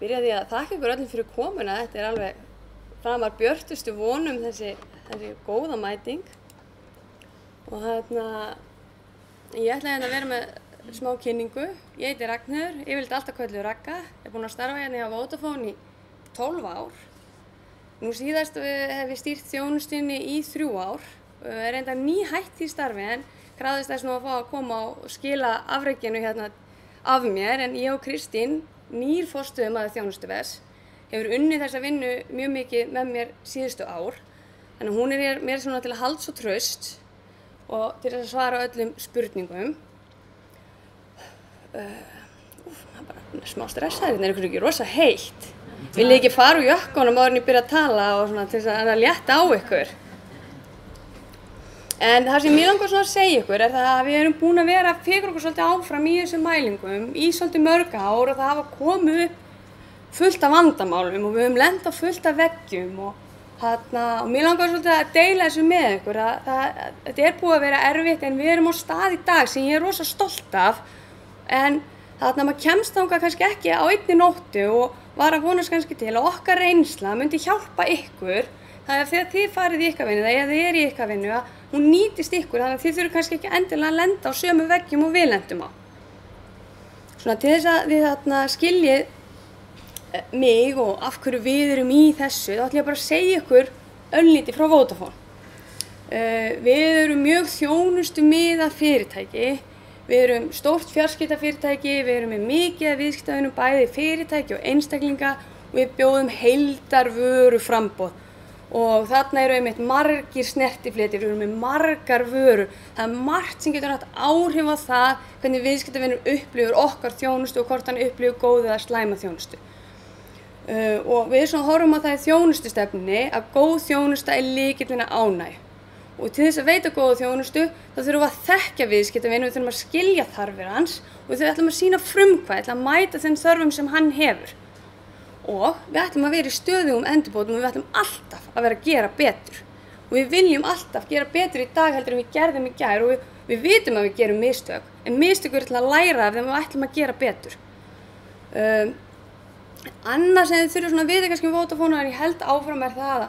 byrja því að þakka ykkur öllum fyrir komuna. Þetta alveg framar björtustu vonum þessi góða mæting. Og ég ætla að vera með smá kynningu. Ég heiti Ragnheiður, yfirleitt alltaf kölluð Ragga. Ég búin að starfa hérna hjá Vodafone í 12 ár. Nú síðast hef ég stýrt þjónustunni í 3 ár. Reyndar nýhætt í starfi en krafðist þess nú að fá að koma og skila afrekinu hérna af mér. En ég og Kristín, nýr forstöðumaður þjónustuvers, hefur unnið þessa vinnu mjög mikið með mér síðustu ár. Þannig að hún mér svona til að halda svo traust og til að svara öllum spurningum. Það bara smá stressaður, þetta ykkur ekki rosa heitt. Vil ég ekki fara úr jökkunum áður en ég byrja að tala og svona til þess að létta á ykkur. En það sem ég langar svona að segja ykkur það að við erum búin að vera að fikra okkur svolítið áfram í þessum mælingum í svolítið mörg ár og það hafa komið upp fullt af vandamálum og við höfum lent á fullt af veggjum og mér langar svolítið að deila þessu með ykkur að þetta búið að vera erfitt en við erum á stað í dag sem ég rosa stolt af en maður kemst þangað kannski ekki á einni nóttu og var að vonast kannski til að okkar reynsla myndi hjálpa ykkur. Það þegar þið farið í ykkar vinnu, eða þið í ykkar vinnu, að hún nýtist ykkur, þannig að þið þurfum kannski ekki endilega að lenda á sömu veggjum og við lendum á. Svona til þess að þið skiljið mig og af hverju við erum í þessu, þá ætlum ég bara að segja ykkur örlítið frá Vodafone. Við erum mjög þjónustumiðað fyrirtæki, við erum stórt fjarskiptafyrirtæki, við erum með mikið af viðskiptavinum bæði fyrirtæki og einstaklinga og við bjóðum heildarvöru framboð. Og þarna eru einmitt margir snertifletir, við erum með margar vörur. Það margt sem getur haft áhrif á það hvernig viðskiptavinur upplifir okkar þjónustu og hvort hann upplifir góð eða slæma þjónustu. Og við svona horfum á það í þjónustustefnunni að góð þjónusta lykillinn að ánægju. Og til þess að veita góða þjónustu þá þurfum við að þekkja viðskiptavinur, við þurfum að skilja þarfir hans og við ætlum að sýna frumkvæði, að mæta þeim þörfum sem hann hefur. Og við ætlum að vera í stöðugum endurbótum og við ætlum alltaf að vera að gera betur. Og við viljum alltaf gera betur í dag heldur en við gerðum í gær og við vitum að við gerum mistök. En mistök til að læra af þeim og við ætlum að gera betur. Annars sem þið þurfum svona að vita kannski Vodafone og ég held áfram það að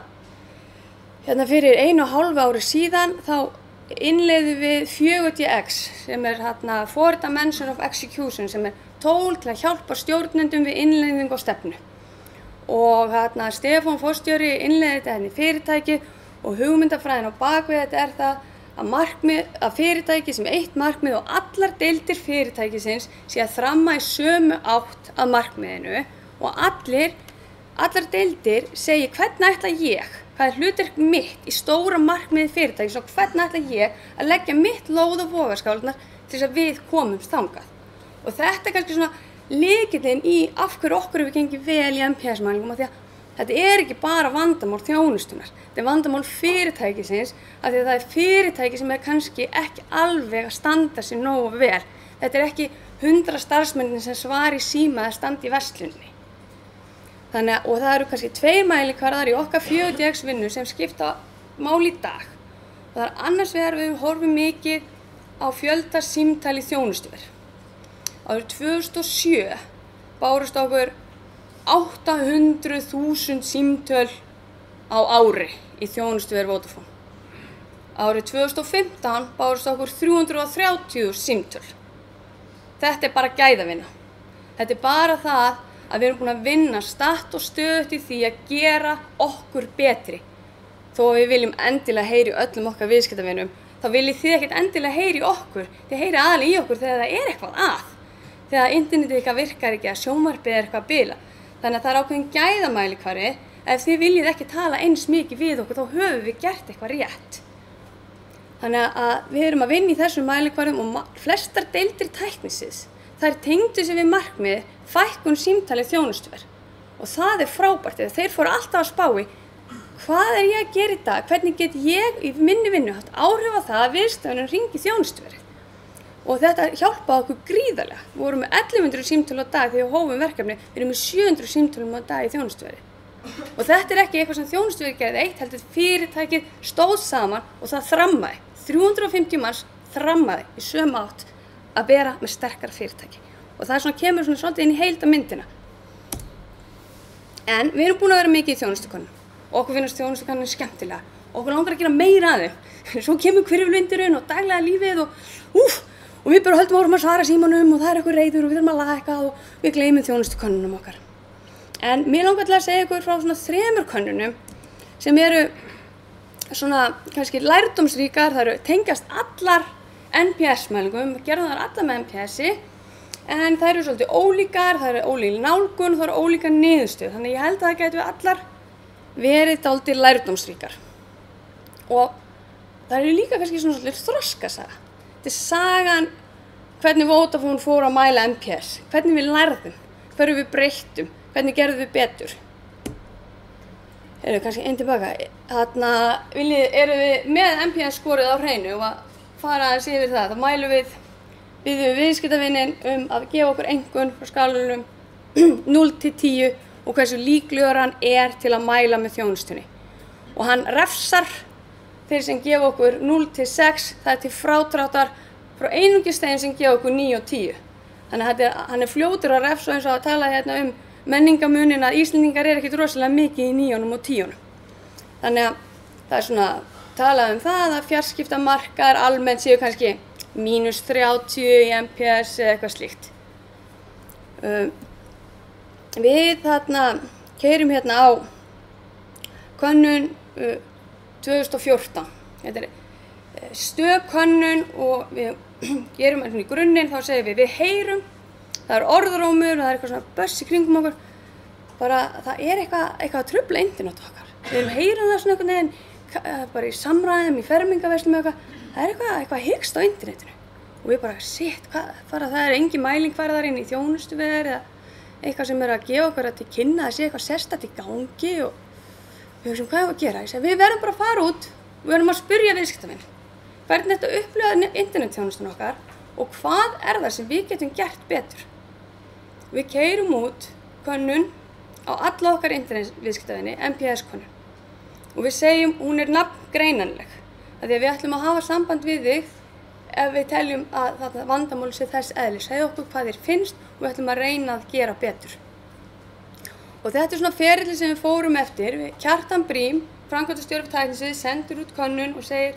hérna fyrir 1,5 ári síðan þá innleiðum við 4DX sem Four Dimensions of Execution sem tól til að hjálpa stjórnendum við innleiðingu og stefnu. Og Stefán forstjóri innleiðir þetta í fyrirtæki og hugmyndafræðin á bakvið þetta það að fyrirtæki sem eitt markmið og allar deildir fyrirtækisins sé að þramma í sömu átt að markmiðinu og allar deildir segi hvernig ætla ég, hvað hlutverk mitt í stóra markmiði fyrirtækis og hvernig ætla ég að leggja mitt lóð á vogarskálirnar til þess að við komumst þangað. Og þetta kannski svona lykillinn í af hverju okkur hefur gengið vel í NPS-mælingum af því að þetta ekki bara vandamál þjónustunnar, þetta vandamál fyrirtækisins af því að það fyrirtæki sem kannski ekki alveg að standa sig nógu vel. Þetta ekki 100 starfsmenn sem svari í síma eða standi í verslunni. Og það eru kannski 2 mælikvarðar í okkar 4DX vinnu sem skipta máli í dag. Og það annars vegar við horfum mikið á fjölda símtali þjónustuver. Árið 2007 bárust okkur 800.000 símtöl á ári í þjónustuver Vodafone. Árið 2015 bárust okkur 330.000 símtöl. Þetta bara gæðavinna. Þetta bara það að við erum búin að vinna statt og stöðugt í því að gera okkur betri. Þó að við viljum endilega heyri öllum okkar viðskiptavinum, þá viljið þið ekkert endilega heyri okkur. Þið heyri aðalega í okkur þegar það eitthvað að. Þegar internetið ykkar virkar ekki að sjónvarpið eitthvað að bila. Þannig að það ákveðin gæðamælikvarði. Ef þið viljið ekki tala eins mikið við okkur, þá höfum við gert eitthvað rétt. Þannig að við erum að vinna í þessum mælikvarðum og flestar deildir tæknisins. Þær tengdu sig við markmið fækkun símtalið þjónustuver. Og það frábært þegar þeir fóru alltaf að spá í hvað ég að gera í dag, hvernig get ég í minni vinnu haft áhrif á það að viðstæðunum ringi þjónustuverið. Og þetta hjálpaði okkur gríðarlega. Við vorum með 1100 símtöl á dag þegar við hófum verkefni, við erum með 700 símtölum á dag í þjónustuveri. Og þetta ekki eitthvað sem þjónustuveri gerði eitt, heldur fyrirtækið stóð saman og það þrammaði. 350 manns þrammaði í sömu átt að vera með sterkara fyrirtæki. Og það svona kemur svona svolítið inn í heildarmyndina. En við erum búin að vera mikið í þjónustukönnun. Okkur finnst þjónustukönnun skemmtilega. Okkur langar að gera meira af þeim. Svo kemur hvirfilvindurinn og daglega lífið og við bara höldum áfram að svara símanum og það er eitthvað reiður og við þurfum að laga eitthvað og við gleymum þjónustukönnunum okkar. En mér langar til að segja ykkur frá svona 3 könnunum sem eru svona kannski lærdómsríkar, það eru tengjast allar NPS-mælingum, gerðum þær allar með NPS-i, en það eru svolítið ólíkar, það eru ólík nálgun, það eru ólíkar niðurstöður, þannig ég held að það gætu allar verið dálítið lærdómsríkar. Og það eru líka kannski svona svolítið þroskasaga. Þetta er sagan hvernig Vodafone fór að mæla NPS, hvernig við lærðum, hverju við breyttum, hvernig gerðum við betur. Kannski einn tilbaka. Þarna erum við með NPS skorið á hreinu og að fara aðeins yfir það. Þá mælum biðjum við viðskiptavininn að gefa okkur einkunn frá skalanum 0 til 10 og hversu líklegur hann er til að mæla með þjónustunni. Og hann refsar þeir sem gefa okkur 0 til 6, það er til frádráttar frá einungis þeim sem gefa okkur 9 og 10. Þannig að hann er fljótur að refsa eins og að tala hérna menningamunin að Íslendingar ekkert rosalega mikið í 9 og 10. Þannig að það er svona talað það að fjarskiptamarkaðir almennt séu kannski -30 í NPS eða eitthvað slíkt. Við þarna keyrum hérna á könnun 2014. Þetta er stöðkönnun og við gerum í grunninn, þá segjum við heyrum, það er orðrómur og það er eitthvað svona böss í kringum okkur. Bara það er eitthvað að trufla internet okkar. Við heyrum það svona einhvern veginn bara í samræðum, í fermingaverslum eða eitthvað. Það er eitthvað hyggst á internetinu. Og við bara, það er engin mæling farið þar inn í þjónustuver eða eitthvað sem er að gefa okkur til kynna, það sé eitthvað sérstakt í gangi og við hugsaum hvað er að gera. Ég segi, við verðum bara að fara út, við verðum að spyrja viðskiptavin. Hvernig þetta upplifa internetþjónustuna okkar og hvað er það sem við getum gert betur. Við keyrum út könnun á alla okkar internetviðskiptavinni, NPS-könnun. Og við segjum, hún er nafngreinanleg. Því að við ætlum að hafa samband við þig ef við teljum að þetta vandamál sé þess eðlis. Segðu okkur hvað þér finnst og við ætlum að reyna að gera betur. Og þetta er svona ferli sem við fórum eftir. Kjartan Brím, framkvæmdastjóri tæknisviðs, sendur út könnun og segir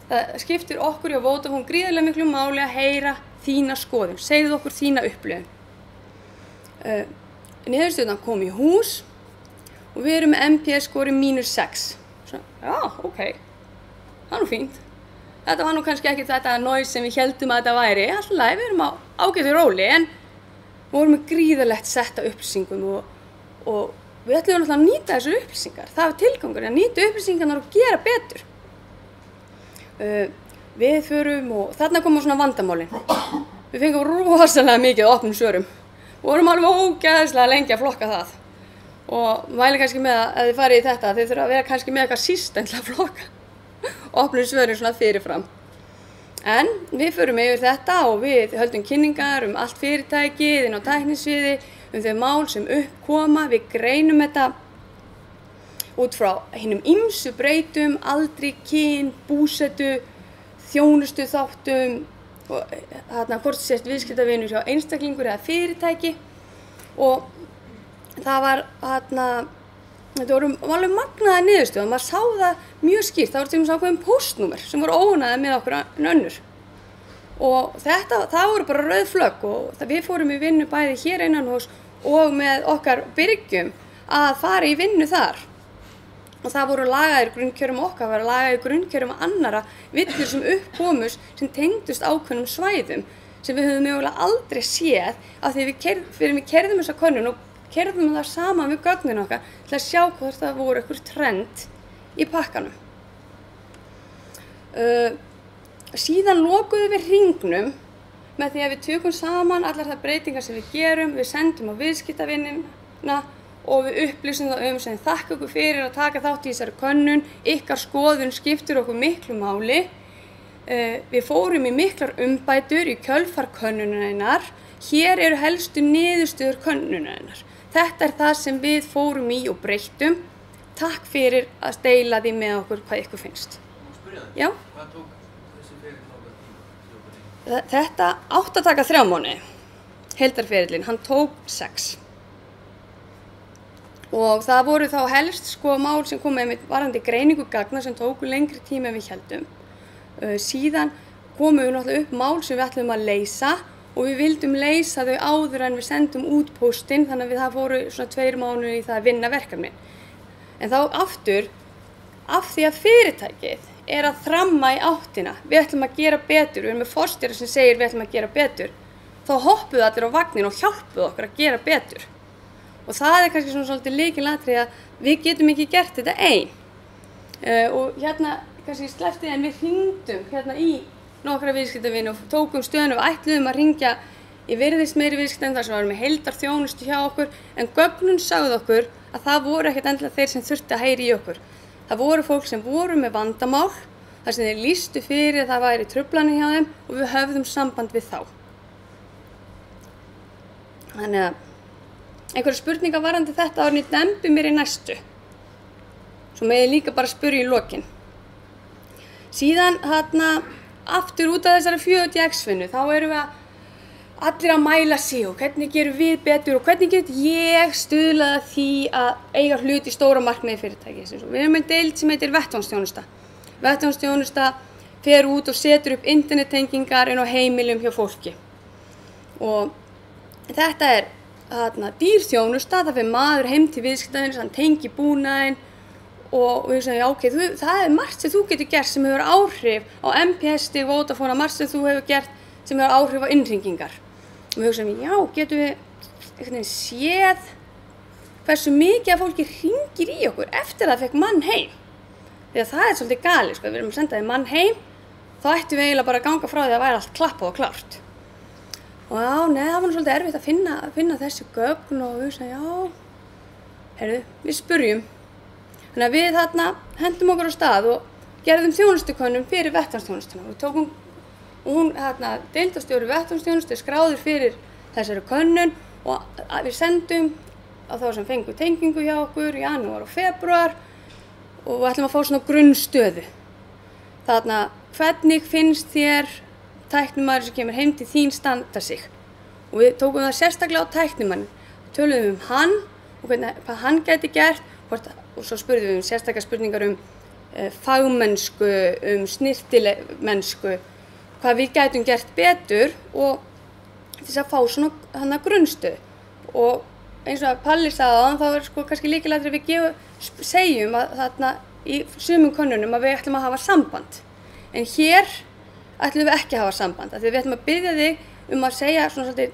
það skiptir okkur hjá Vodafone gríðarlega miklu máli að heyra þína skoðun. Segðu okkur þína upplifun. Niðurstöðurnar kom í hús og við erum með NPS skori -6. Svona, já, ok, það er nú fínt. Þetta var nú kannski ekki þetta noise sem við heldum að þetta væri. Alltaf leið, við erum á ágætu róli en við vorum með gríðarlegt setta upplýsingum og við ætlum náttúrulega að nýta þessar upplýsingar. Það var tilgangurinn að nýta upplýsingarnar og gera betur. Við förum og þarna koma svona vandamálin. Við fengum rosalega mikið opnum svörum. Við vorum alveg ógeðslega lengi að flokka það. Og mæli kannski með að þið farið í þetta, þið þurfa að vera kannski með eitthvað system til að flokka opnum svörin svona fyrirfram. En við förum yfir þetta og við höldum kynningar allt fyrirtækið inn á tæknisviði, þau mál sem uppkoma, við greinum þetta út frá hinum ýmsu breytum, aldri, kyn, búsetu, þjónustu þáttum, hvort sést viðskiptavinur hjá einstaklingur eða fyrirtæki og það var þetta voru alveg magnaðar niðurstöður, maður sá það mjög skýrt, það voru til dæmis ákveðin póstnúmer sem voru óánægðir með okkur en önnur. Og það voru bara rauð flögg og við fórum í vinnu bæði hér innanhúss og með okkar byrgjum að fara í vinnu þar. Og það voru lagaðir grunnkjörum okkar, það voru lagaðir grunnkjörum annara villur sem uppkomust sem tengdust ákveðnum svæðum sem við höfum mögulega aldrei séð af því við keyrðum þessa könnun og keyrðum það saman við gögnin okkar til að sjá hvort það voru einhver trend í pakkanum. Síðan lokuðum við hringnum með því að við tökum saman allar þær breytingar sem við gerum, við sendum á viðskiptavinina og við upplýsum það sem þakka okkur fyrir að taka þátt í þessari könnun, ykkar skoðun skiptir okkur miklu máli. Við fórum í miklar umbætur í kjölfar könnunarinnar, hér eru helstu niðurstöður könnunarinnar. Þetta er það sem við fórum í og breyttum. Takk fyrir að deila því með okkur hvað ykkur finnst. Já? Hvað tók þessi ferill tíma? Þetta átti að taka 3 mánuði. Heildarferillinn, hann tók 6. Og það voru þá helst sko mál sem komu með varðandi greiningu gagna sem tóku lengri tíma en við héldum. Síðan komu við náttúrulega upp mál sem við ætlum að leysa og við vildum leysa þau áður en við sendum út póstinn, þannig að það fóru svona 2 mánuðir í það að vinna verkefnin. En þá aftur, af því að fyrirtækið er að þramma í áttina, við ætlum að gera betur, við erum með forstjóra sem segir við ætlum að gera betur, þá hoppuðu allir á vagnin og hjálpuðu okkur að gera betur. Og það er kannski svona svolítið lykilatriði að við getum ekki gert þetta ein. Og hérna kannski sleppti en við hringdum hérna í nokkra viðskiptavini og tókum stöðuna og ætluðum að hringja í virðismeiri viðskiptavini þar sem varum með heildarþjónustu hjá okkur, en gögnin sagði okkur að það voru ekkert endilega þeir sem þurfti að heyra í okkur. Það voru fólk sem voru með vandamál, þar sem þeir lýstu fyrir að það væri truflanir hjá þeim og við höfðum samband við þá. Þannig að einhverja spurningar varðandi þetta áður en ég dembi mér í næstu. Svo með ég líka bara spyrja í lokin. Síðan aftur út af þessari 4DX-vinnu, þá erum við allir að mæla sig og hvernig gerum við betur og hvernig get ég stuðlað því að eiga hlut í stóra markmiði fyrirtækis. Við erum með deild sem heitir vettvangsþjónusta. Vettvangsþjónusta fer út og setur upp internettengingar inn á heimilum hjá fólki. Og þetta er dýr þjónusta, það fyrir maður heim til viðskiptavins, hann tengir búnaðinn og við hugsaðum, já ok, það er margt sem þú getur gert sem hefur áhrif á MPS-stig, Vodafone, margt sem þú hefur gert sem hefur áhrif á innringingar. Og við hugsaðum, já, getum við séð hversu mikið af fólki hringir í okkur eftir að það fekk mann heim. Því að það er svolítið galið, sko, ef við erum að senda þig mann heim, þá ættum við eiginlega bara að ganga frá því að væri allt klappað og klárt. Og já, það var svolítið erfitt að finna þessi gögn og við sagði, já, heyrðu, við spurjum. Þannig að við hendum okkur á stað og gerðum þjónustukönnun fyrir vettvangsþjónustuna. Við tókum, og hún, deildarstjóri vettvangsþjónustu skráður fyrir þessari könnun og við sendum á þá sem fengu tengingu hjá okkur í janúar og febrúar og við ætlum að fá svona grunnstöðu. Hvernig finnst þér tæknimaður sem kemur heim til þín standa sig? Og við tókum það sérstaklega á tæknimann. Við töluðum hann og hvað hann gæti gert og svo spurðum við sérstaklega spurningar fagmennsku, snirtimennsku, hvað við gætum gert betur og til þess að fá svona grunnstöðu. Og eins og að Palli sagði áðan, þá er sko kannski lykilatriði við segjum að í sumum könnunum að við ætlum að hafa samband. En hér ætlum við ekki að hafa samband, af því við ætlum að biðja þig að segja svona svolítið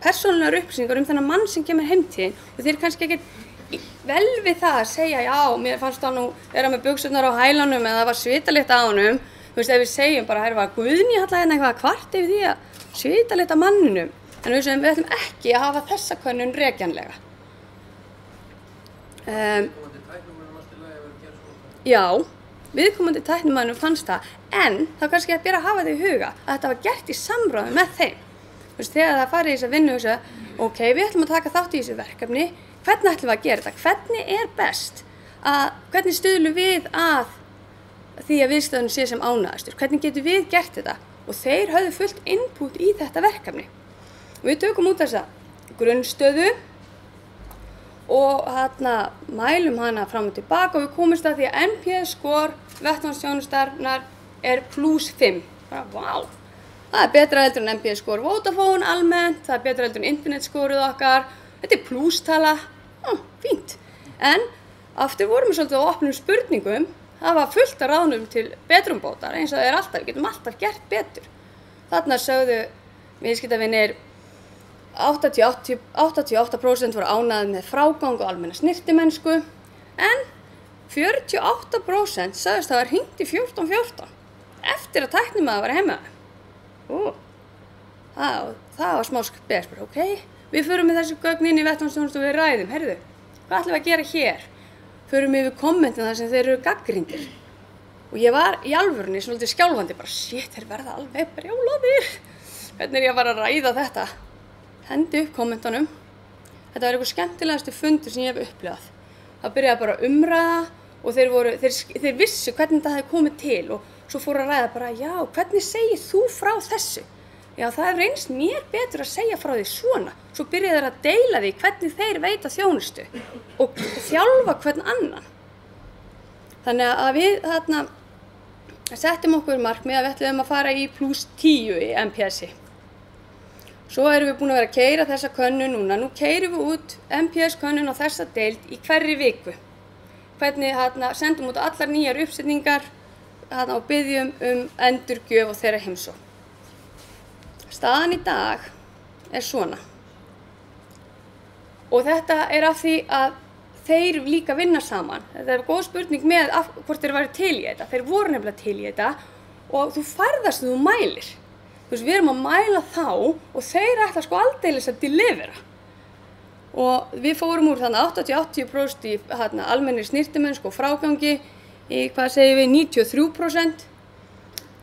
persónulegar upplýsingar þennan mann sem kemur heim til þín og þeir kannski ekki vel við það að segja, já, mér fannst hann nú vera með buxurnar á hælanum eða það var svitalykt á honum. Þú veist, ef við segjum bara, það var Guðný hérna eitthvað kvart yfir því að svitalykt á manninum. En við ætlum ekki að hafa þessa könnun rekjanlega. Já, viðkomandi tæknimannum fannst það, en þá kannski að bera að hafa þau í huga að þetta var gert í samráði með þeim. Þú veist, þegar það farið í þessa vinnu og þess ok, við ætlum að taka þátt í þessu verkefni, hvernig ætlum við að gera þetta? Hvernig er best hvernig stuðlum við að því að viðskiptavinurinn sé sem ánægðastur? Hvernig getum við gert þetta? Og þeir höfðu fullt input í þetta verkefni. Og við tökum út þessa grunnstöðu og mælum hana fram og tilbaka og við komumst að því að NPS-score vettvangsþjónustunnar er +5. Bara, vá! Það er betra heldur en NPS-score Vodafone almennt, það er betra heldur en internet-scorið okkar. Þetta er plústala, fínt. En aftur vorum við svolítið á opnum spurningum, það var fullt af ráðnum til betrumbótar eins og það er alltaf, við getum alltaf gert betur. Þarna sögðu viðskiptavinir 88% voru ánægðir með frágang og almenna snirtimennsku, en 48% sögðust það var hringt í 1414 eftir að tæknimaður var heima. Það var smá spes, ok? Við förum með þessu gögn inn í vettvangsþjónustu og við ræðum, heyrðu, hvað ætlum við að gera hér? Förum yfir kommentin þar sem þeir eru gagnrýndir. Og ég var í alvörunni svolítið skjálfandi, bara shit, þeir verða alveg brjálaðir. Hvernig er ég að fara að ræða þetta? Hendi upp kommentunum. Þetta var eitthvað skemmtilegasti fundur sem ég hef upplifað. Það byrjaði bara umræða og þeir vissu hvernig það hefði komið til og svo fóru að ræða bara, já, hvernig segir þú frá þessu? Já, það hefur reynst mér betur að segja frá því svona. Svo byrja þeir að deila því hvernig þeir veita þjónustu og þjálfa hvern annan. Þannig að við þarna settum okkur markmið að við ætluðum að fara í +10 í MPS-i. Svo erum við búin að vera að keyra þessa könnun núna. Nú keyrum við út MPS-könnun á þessa deild í hverri viku. Hvernig sendum út allar nýjar uppsetningar og byggjum endurgjöf og þeirra heimsókn. Staðan í dag er svona. Og þetta er af því að þeir líka vinna saman. Þetta er góð spurning með hvort þeir væru til í þetta. Þeir voru nefnilega til í þetta og þú færðast þú mælir. Þú veist, við erum að mæla þá og þeir ætla sko aldeilis að delivera. Og við fórum úr þannig 80% í almennri snyrtimennsk og frágangi í, hvað segjum við, 93%.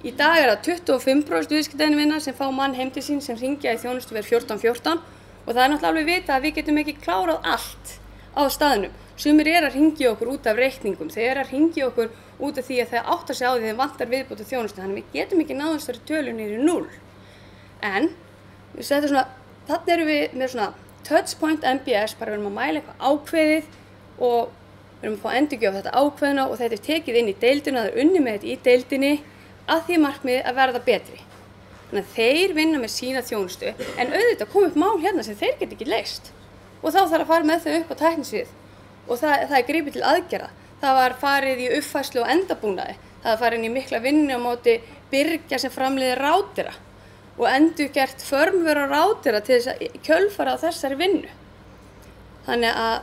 Í dag er það 25% viðskiptavinna sem fá mann heim til sín sem hringja í þjónustu við 1414 og það er náttúrulega alveg vita að við getum ekki klárað allt á staðnum. Sumir að hringja okkur út af reikningum, þeir að hringja okkur út af því að þeir átta sig á því þeim vantar viðbót þjónustu, þannig við getum ekki náð þessari tölu niður í 0. En við setjum svona, þarna erum við með svona touchpoint MPS, bara við erum að mæla eitthvað ákveðið og við erum að fá endurgjöf þetta ákveðna og þetta er tekið inn í deildina, það er unnið með þetta í deildinni að því markmiði að verða betri. Þannig að þeir vinna með sína þjónustu en auðvitað kom upp mál hérna sem þeir get ekki leyst og þá þarf að fara með þau upp á tæknisvið og það er gripið til aðgerða. Það var farið í uppfærslu og endabúnaði, það var farið inn í mikla vinnu á móti Byrgja sem framleiðir rátera og endurgert firmware á rátera til þess að kjölfara á þessari vinnu. Þannig að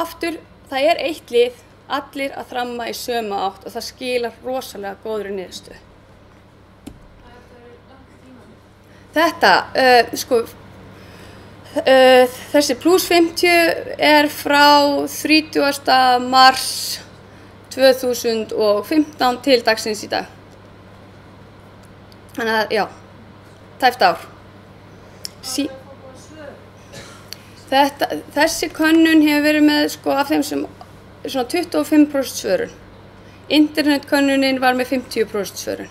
aftur, það er eitt lið, allir að þramma í sömu átt og það skilar rosalega góðri niðurstöðu. Þetta, þessi +50 er frá 30. mars 2015 til dagsins í dag. Þannig að, já, tæpt ár. Þessi könnun hefur verið með, af þeim sem svona 25% svörun. Internetkönnunin var með 50% svörun.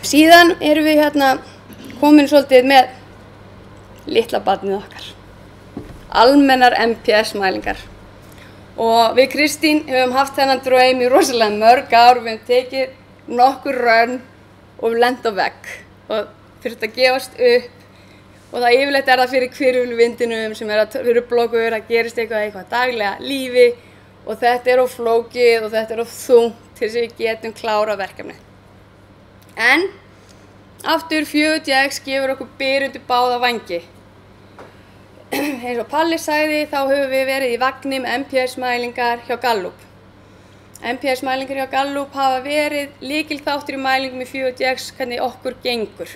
Síðan erum við komin svolítið með litla barnið okkar. Almennar MPS mælingar. Og við Kristín höfum haft þennan draum í rosalega mörg ár. Við höfum tekið nokkur rönn og við lent á vegg. Og þurft að gefast upp. Og það yfirleitt er það fyrir hvirfilvindinum sem er fyrir bloggur, það gerist eitthvað daglega lífi. Og þetta er of flókið og þetta er of þungt til þess að við getum klárað verkefnið. En aftur 4DX gefur okkur byr undir báða vængi. Eins og Palli sagði þá höfum við verið í vagni með MPS-mælingar hjá Gallup. MPS-mælingar hjá Gallup hafa verið lykilþáttur í mælingum í 4DX hvernig okkur gengur.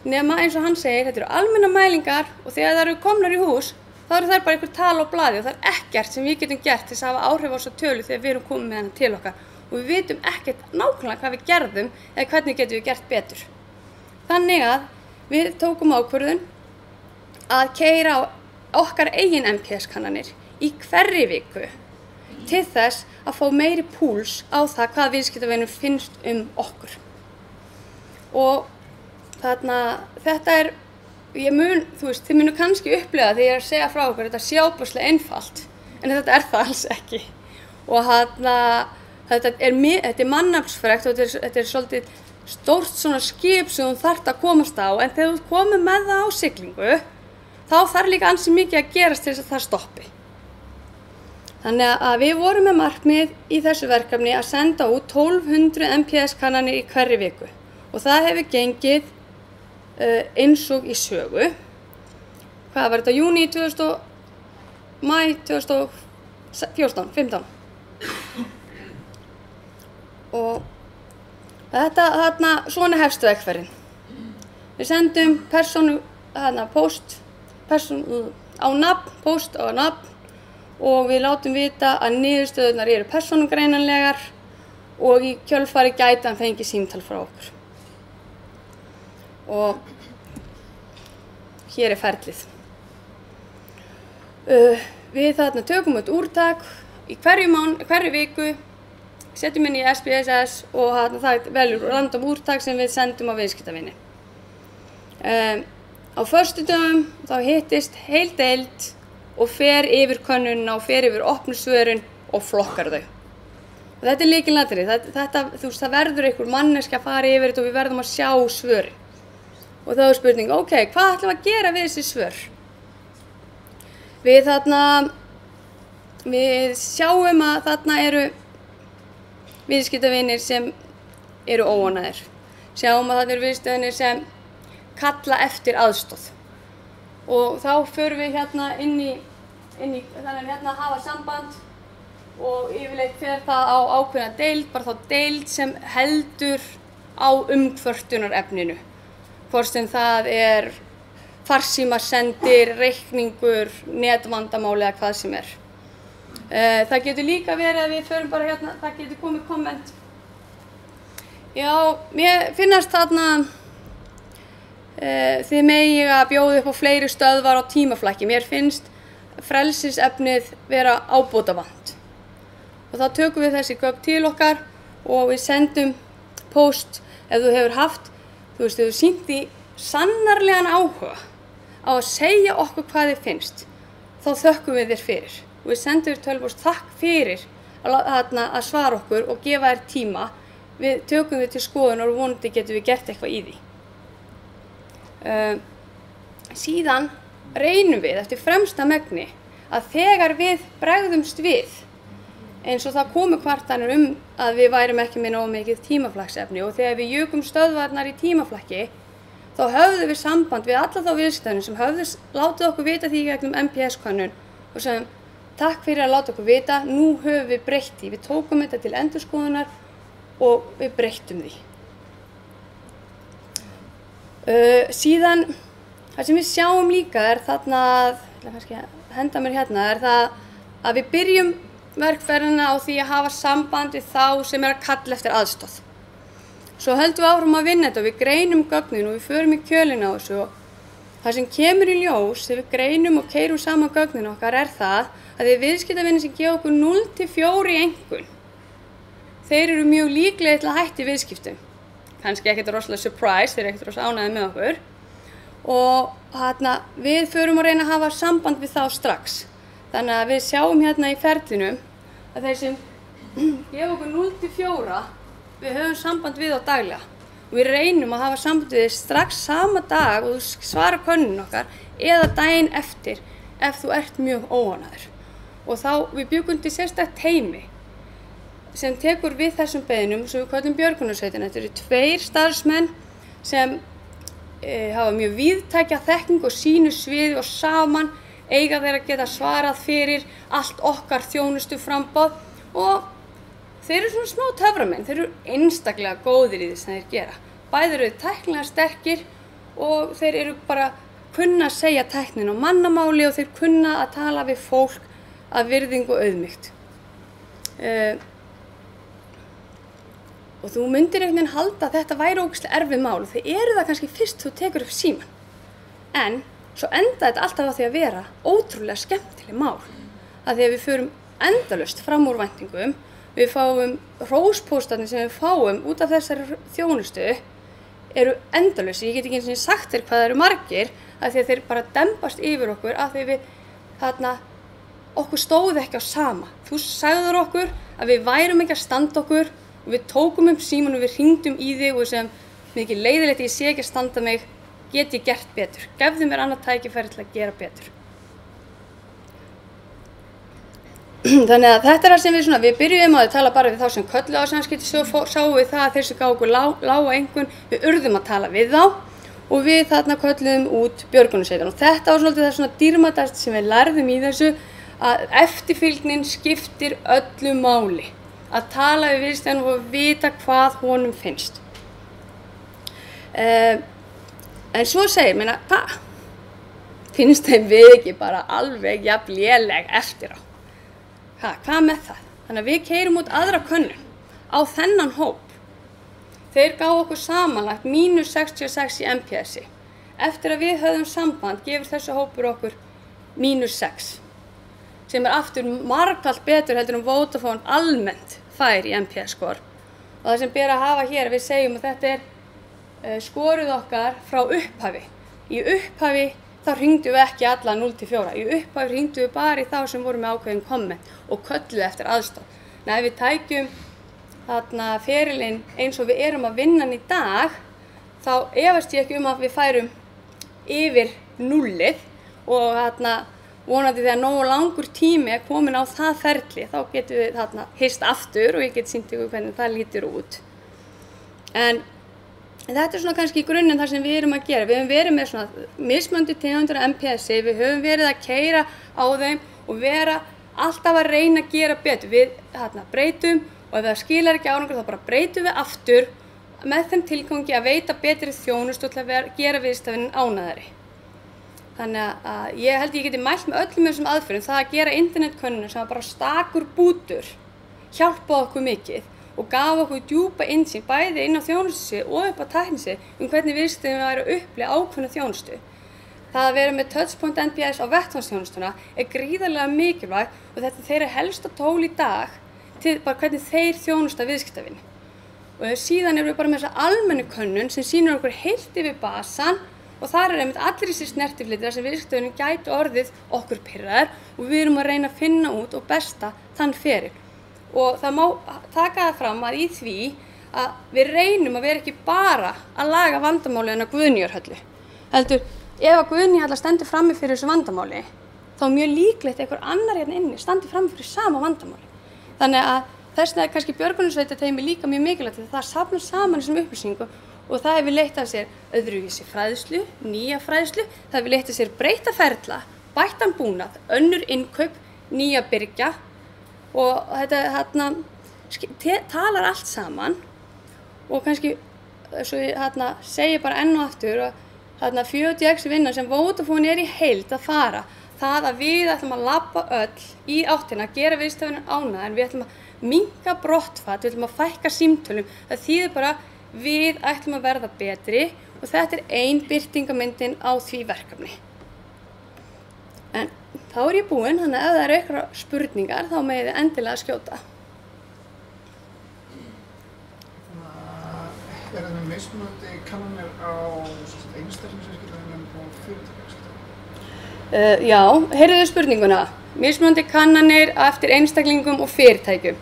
Nema eins og hann segir, þetta eru almennar mælingar og þegar það eru komnar í hús þá eru þær bara einhver tala á blaði og það er ekkert sem við getum gert til þess að hafa áhrif á þessa tölu þegar við erum komið með hana til okkar. Og við vitum ekkert nákvæmlega hvað við gerðum eða hvernig getum við gert betur. Þannig að við tókum ákvörðun að keyra á okkar eigin MPS-kannanir í hverri viku til þess að fá meiri púls á það hvað viðskiptavinum finnst okkur. Og þetta er, þið munu kannski upplega þegar ég er að segja frá okkur, þetta er sjábúslega einfalt, en þetta er það alls ekki. Og þetta er mannaflsfrekt og þetta er svolítið stórt svona skip sem þú þarft að komast á en þegar þú komið með það á siglingu þá þarf líka ansi mikið að gerast til þess að það stoppi. Þannig að við vorum með markmið í þessu verkefni að senda út 1200 MPS-kannanir í hverri viku og það hefur gengið eins og í sögu. Hvað var þetta? Júní 2015. Og svona hefst vegferðin. Við sendum póst á nafn, póst á nafn og við látum vita að niðurstöðurnar eru persónugreinanlegar og í kjölfari gæti hann fengið símtal frá okkur. Og hér er ferlið. Við tökum út úrtak í hverri viku setjum inn í SPSS og það velur random úrtak sem við sendum á viðskiptavini. Á föstudögum þá hittist heil deild og fer yfir könnunina og fer yfir opnu svörin og flokkar þau. Og þetta lykilatriði, það verður einhver manneskja að fara yfir þetta og við verðum að sjá svörin. Og þá spurning, ok, hvað ætlum við að gera við þessi svör? Við sjáum að þarna eru viðskiptavinir sem eru óánægðir. Sjáum að þarna eru viðskiptavinir sem kalla eftir aðstoð. Og þá förum við inn í þannig að hafa samband og yfirleitt fer það á ákveðna deild, bara þá deild sem heldur á umkvörtunarefninu. Hvort sem það farsímasendir, reikningur, netvandamáli eða hvað sem Það getur líka verið að við förum bara það getur komið komment. Já, mér finnast þið megi að bjóða upp á fleiri stöðvar á tímaflækki. Mér finnst frelsisefnið vera ábótavant. Og þá tökum við þessi gögn til okkar og við sendum post ef þú hefur haft, ef þú sýnt því sannarlegan áhuga á að segja okkur hvað þið finnst, þá þökkum við þér fyrir. Og við sendum þér tölvupóst þakk fyrir að svara okkur og gefa þér tíma. Við tökum þér til skoðunar og vonandi getum við gert eitthvað í því. Síðan reynum við eftir fremsta megni að þegar við bregðumst við, eins og það komu kvartanir að við værum ekki með nógu mikið tímaflakksefni og þegar við jukum stöðvarnar í tímaflakki, þá höfðum við samband við alla þá viðskiptavinir sem höfðu látið okkur vita því gegnum NPS-könnun og sem takk fyrir að láta okkur vita, nú höfum við breytt því. Við tókum þetta til endurskoðunar og við breyttum því. Síðan, það sem við sjáum líka þarna, kannski henda mér það að við byrjum verkferðina á því að hafa samband við þá sem að kalla eftir aðstoð. Svo höldum við áfram að vinna þetta og við greinum gögnin og við förum í kjölinn á þessu og það sem kemur í ljós þegar við greinum og keyrum saman gögnin okkar það að þeir viðskiptavinir sem gefa okkur 0–4 í einkunn, þeir eru mjög líklegir til að hætta í viðskiptum. Kannski ekkert rosalega surprise, þeir eru ekkert rosalega ánægðir með okkur. Og við förum að reyna að hafa samband við þá strax. Þannig að við sjáum í ferlinum að þeir sem gefa okkur 0–4, við höfum samband við á daglega. Og við reynum að hafa samband við strax sama dag og þú svarar könnun okkar eða daginn eftir ef þú ert mjög óánægður. Og þá við bjuggum til sérstakt teymi sem tekur við þessum beiðnum sem við köllum björgunarsveitina. Þetta eru 2 starfsmenn sem hafa mjög víðtæka þekkingu og sínu sviði og saman eiga þeir að geta svarað fyrir allt okkar þjónustu framboð og þeir eru svona smá töframenn, þeir eru einstaklega góðir í því sem þeir gera. Bæði eru tæknilega sterkir og þeir eru bara kunna að segja tæknin á mannamáli og þeir kunna að tala við fólk af virðingu og auðmýkt. Og þú myndir einhvern veginn halda að þetta væri ógeðslega erfið mál og þeir eru það kannski fyrst þú tekur upp símann. En svo enda þetta alltaf á því að vera ótrúlega skemmtileg mál. Að því að við förum endalaust fram úr væntingum, við fáum hróspóstarnir sem við fáum út af þessari þjónustu eru endalaus. Ég get ekki einu sinni sagt þér hvað það eru margir að því að þeir bara dembast yfir okkur að því við okkur stóði ekki á sama. Þú sagðir okkur að við værum ekki að standa okkur og við tókum upp símann og við hringdum í þig og sem mikið leiðilegt ég sé ekki að standa mig, get ég gert betur. Gefðu mér annað tækifæri til að gera betur. Þannig að þetta það sem við byrjuðum að tala bara við þá sem kölluðu á samskipti, svo sáum við það að þeir sem gáfu okkur lága einkunn, við urðum að tala við þá og við þarna kölluðum út björgunarsveitina. Og þetta var svolítið það svona dýrmætast sem við lærðum í þessu að eftirfylgnin skiptir öllu máli. Að tala við viðstæðan og vita hvað honum finnst. En svo segir mér hvað? Finnst þeim við ekki bara alveg jafn léleg eftir á? Hvað með það? Þannig að við keyrum út aðra könnun á þennan hóp. Þeir gáfu okkur samanlagt -66 í NPS-i. Eftir að við höfðum samband gefur þessi hópur okkur -6. Sem aftur margfalt betur heldur Vodafone almennt fær í NPS-skor. Og það sem ber að hafa hér, við segjum að þetta skorið okkar frá upphafi. Í upphafi þá hringdum við ekki alla 0–4. Í upphafi hringdum við bara í þá sem voru með ákveðin komment og kölluðu eftir aðstoð. Ef við tækjum þarna ferilinn eins og við erum að vinna hann í dag, þá efast ég ekki að við færum yfir 0 og þarna vonandi þegar nógu langur tími komin á það ferli, þá getum við þarna hist aftur og ég get sýnt ykkur hvernig það lítur út. En þetta svona kannski í grunninn það sem við erum að gera. Við höfum verið með svona mismunandi tegundir af NPS-i, við höfum verið að keyra á þeim og vera alltaf að reyna að gera betur. Við breytum og ef það skilar ekki árangur þá bara breytum við aftur með þeim tilgangi að veita betri þjónustu og til að gera viðstafinn ánægðari. Þannig að ég held ég geti mælt með öllum þessum aðferðum. Það að gera internetkönnunum sem var bara stakur bútur hjálpaði okkur mikið og gaf okkur djúpa innsýn bæði inn á þjónustusvið og upp á tæknisvið hvernig viðstafinn væri að upplifa ákveðna þjónustu. Það að vera með touchpoint NPS á vettvangsþjónustuna gríðarlega mikilvægt og þetta þeirra helsta tól í dag til bara hvernig þeir þjónusta viðskiptavini. Og síðan erum við bara með þessa almennu könnun sem sýnir okkur heilt yfir basan og þar einmitt allir þessi snertiflitir sem viðskiptavinin gætu orðið okkur pirraðir og við erum að reyna að finna út og besta þann feril. Og það má taka það fram að í því að við reynum að vera ekki bara að laga vandamálið en að Guðnýjarhöllu. Heldur, ef að Guðnýjarhalla stendur frammi fyrir þessu vandamáli, þá mjög líklegt að einhver annar hérna inni standi frammi fyrir sama vandamáli. Þannig að þess vegna kannski björgunarsveitarteymi líka mjög mikilvægt því það safnar saman þessum upplýsingum og það hefur leitt af sér öðruvísi fræðslu, nýja fræðslu, það hefur leitt af sér breytta ferla, bættan búnað, önnur innkaup, nýja byrgja og þetta talar allt saman og kannski svo ég segi bara enn og aftur að 40x vinna sem Vodafone í heild að fara, það að við ætlum að labba öll í áttina að gera viðstafinn ánægðan en við ætlum að minnka brottfall, við ætlum að fækka símtölum, það þýðir bara við ætlum að verða betri og þetta ein birtingamyndin á því verkefni. En þá ég búin, þannig að ef það eru eitthvað spurningar þá megið þið endilega skjóta. Það með mismunandi kannanir á einstaklingsviðskiptavinum og fyrirtækjaviðskiptavinum? Já, heyrðu spurninguna. Mismunandi kannanir eftir einstaklingum og fyrirtækjum.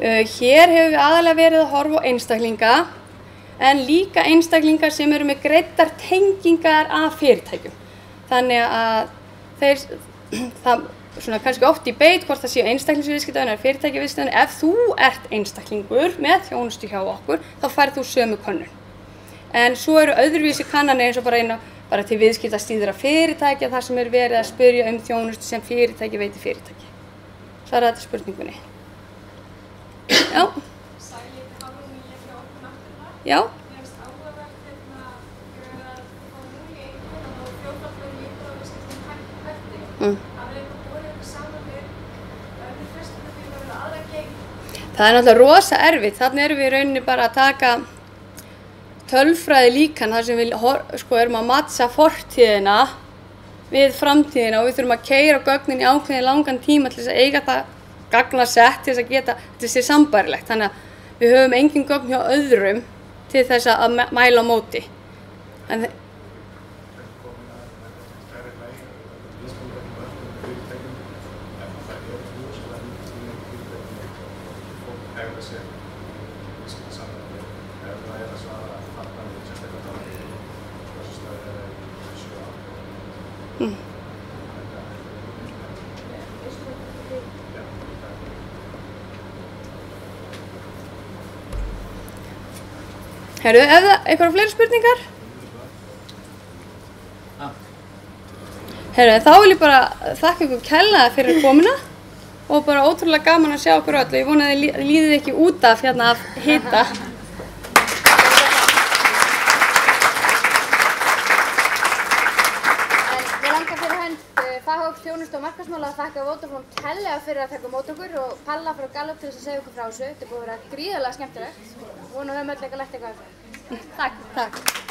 Hér hefur við aðalega verið að horfa á einstaklinga en líka einstaklingar sem eru með greiddar tengingar af fyrirtækjum. Þannig að það svona kannski oft í beit hvort það séu einstaklingsviðskiptavinur eða fyrirtækjaviðskiptavinur. Ef þú ert einstaklingur með þjónustu hjá okkur þá færð þú sömu könnun. En svo eru öðruvísi kannanir eins og bara til viðskiptastýrðra fyrirtækja þar sem verið að spyrja þjónustu sem fyrirtæki veiti fyrirtæki. Svaraði þetta spurningunni. Já. Sælir Hafrún frá okkur náttúrulega. Já. Mér finnst áhugavert að fá núl í einhvern og fjórfaldar líkur á viðskiptum hætti. Að við borðum þetta saman við önnur frestunarfélög eða aðra gegn. Það náttúrulega rosa erfitt. Þannig erum við í rauninni bara að taka tölfræði líkan þar sem við erum að matcha fortíðina við framtíðina og við þurfum að keyra gögnin í ákveðin langan tíma til þess að eiga það gagnasett til þess að geta þetta sé sambærilegt. Þannig að við höfum engin gögn hjá öðrum til þess að mæla á móti. En Herru, eitthvað fleiri spurningar? Herru, þá vil ég bara þakka ykkur kærlega fyrir komuna og bara ótrúlega gaman að sjá okkur öll og ég vona að þið líðið ekki út af hérna af hita. Við langar fyrir hönd faghóps þjónustu og markaðsmála að þakka Vodafone kærlega fyrir að taka á móti okkur og Palla frá Gallup til þess að segja okkur frá þessu. Þetta er búið að vera gríðarlega skemmtilegt. Vona að við höfum öll eitthvað lært eitthvað af þessu. Takk.